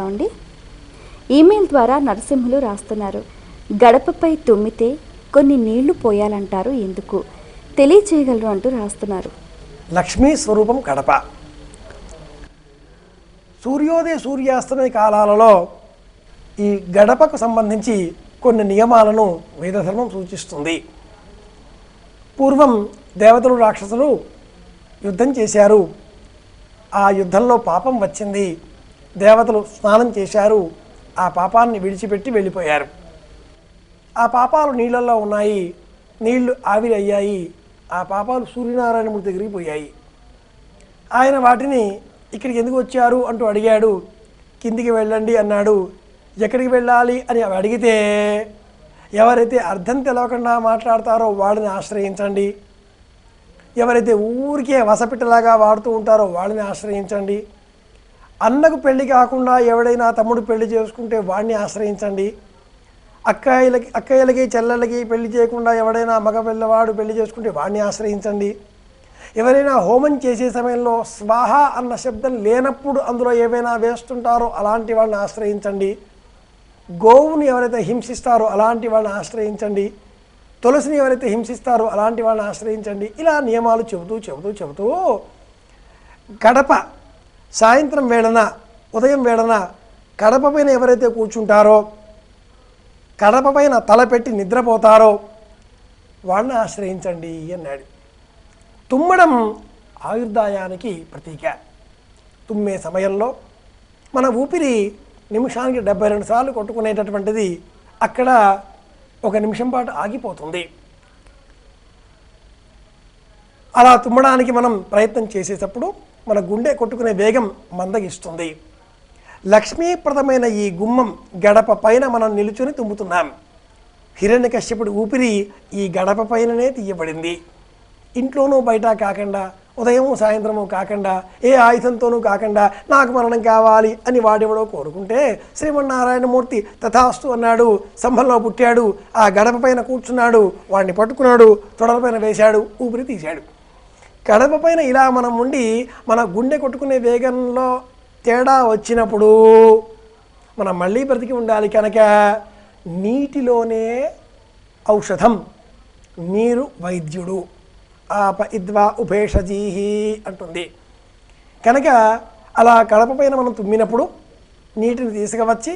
అండి ఈమెయిల్ ద్వారా నరసింహులు రాస్తున్నారు. గడపపై తుమ్మితే కొన్ని నీళ్లు పోయాలంటారు, ఎందుకు తెలియచేయగలరు అంటూ రాస్తున్నారు. లక్ష్మీ స్వరూపం కడప. సూర్యోదయ సూర్యాస్తమయ కాలాలలో ఈ గడపకు సంబంధించి కొన్ని నియమాలను వేదధర్మం సూచిస్తుంది. పూర్వం దేవతలు రాక్షసులు యుద్ధం చేశారు. ఆ యుద్ధంలో పాపం వచ్చింది. దేవతలు స్నానం చేశారు. ఆ పాపాన్ని విడిచిపెట్టి వెళ్ళిపోయారు. ఆ పాపాలు నీళ్ళల్లో ఉన్నాయి. నీళ్లు ఆవిరి అయ్యాయి. ఆ పాపాలు సూర్యనారాయణమూర్తి దగ్గరికి పోయాయి. ఆయన వాటిని ఇక్కడికి ఎందుకు వచ్చారు అంటూ అడిగాడు. కిందికి వెళ్ళండి అన్నాడు. ఎక్కడికి వెళ్ళాలి అని అడిగితే, ఎవరైతే అర్థం తెలవకుండా మాట్లాడతారో వాళ్ళని ఆశ్రయించండి, ఎవరైతే ఊరికే వసపిట్టలాగా వాడుతూ ఉంటారో వాళ్ళని ఆశ్రయించండి, అన్నకు పెళ్లి కాకుండా ఎవడైనా తమ్ముడు పెళ్లి చేసుకుంటే వాడిని ఆశ్రయించండి, అక్కయ్యలకి చెల్లెళ్ళకి పెళ్లి చేయకుండా ఎవడైనా మగ పిల్లవాడు పెళ్లి చేసుకుంటే వాడిని ఆశ్రయించండి, ఎవరైనా హోమం చేసే సమయంలో స్వాహ అన్న శబ్దం లేనప్పుడు అందులో ఏవైనా వేస్తుంటారో అలాంటి వాళ్ళని ఆశ్రయించండి, గోవుని ఎవరైతే హింసిస్తారో అలాంటి వాళ్ళని ఆశ్రయించండి, తులసిని ఎవరైతే హింసిస్తారో అలాంటి వాళ్ళని ఆశ్రయించండి. ఇలా నియమాలు చెబుతూ గడప సాయంత్రం వేళన ఉదయం వేళన కడప పైన ఎవరైతే కూర్చుంటారో, కడప పైన తలపెట్టి నిద్రపోతారో వాళ్ళని ఆశ్రయించండి అన్నాడు. తుమ్మడం ఆయుర్దాయానికి ప్రతీక. తుమ్మే సమయంలో మన ఊపిరి నిమిషానికి 72 సార్లు కొట్టుకునేటటువంటిది అక్కడ 1 నిమిషం పాటు ఆగిపోతుంది. అలా తుమ్మడానికి మనం ప్రయత్నం చేసేటప్పుడు మన గుండె కొట్టుకునే వేగం మందగిస్తుంది. లక్ష్మీప్రదమైన ఈ గుమ్మం గడప పైన మనం నిలుచుని తుమ్ముతున్నాం. హిరణ్యకశ్యపుడి ఊపిరి ఈ గడప పైననే తీయబడింది. ఇంట్లోనూ బయట కాకుండా, ఉదయం సాయంత్రము కాకుండా, ఏ ఆయుధంతోనూ కాకుండా నాకు మరణం కావాలి అని వాడెవడో కోరుకుంటే శ్రీమన్నారాయణమూర్తి తథాస్తు అన్నాడు. సంభంలో పుట్టాడు. ఆ గడప పైన కూర్చున్నాడు. వాడిని పట్టుకున్నాడు. తొడల పైన వేశాడు. ఊపిరి తీశాడు. గడప పైన ఇలా మనం ఉండి మన గుండె కొట్టుకునే వేగంలో తేడా వచ్చినప్పుడు మనం మళ్ళీ బ్రతికి ఉండాలి. కనుక నీటిలోనే ఔషధం, నీరు వైద్యుడు, ఆప ఇద్వా ఉపేషజీహి అంటుంది. కనుక అలా కడప పైన మనం తుమ్మినప్పుడు నీటిని తీసుకువచ్చి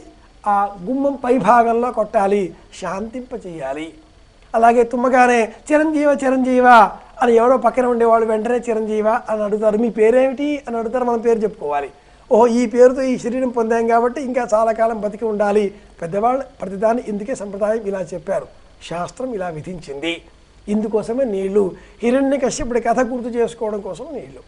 ఆ గుమ్మం పై భాగంలో కొట్టాలి, శాంతింపచేయాలి. అలాగే తుమ్మగానే చిరంజీవ అని ఎవరో పక్కన ఉండేవాళ్ళు వెంటనే చిరంజీవ అని అడుగుతారు. మీ పేరేమిటి అని అడుగుతారు. మనం పేరు చెప్పుకోవాలి. ఓహో, ఈ పేరుతో ఈ శరీరం పొందాం కాబట్టి ఇంకా చాలా కాలం బతికి ఉండాలి. పెద్దవాళ్ళు ప్రతిదాన్ని ఇందుకే సంప్రదాయం ఇలా చెప్పారు, శాస్త్రం ఇలా విధించింది. ఇందుకోసమే నీళ్లు. హిరణ్యకశ్యపుడి కథ గుర్తు చేసుకోవడం కోసం నీళ్లు.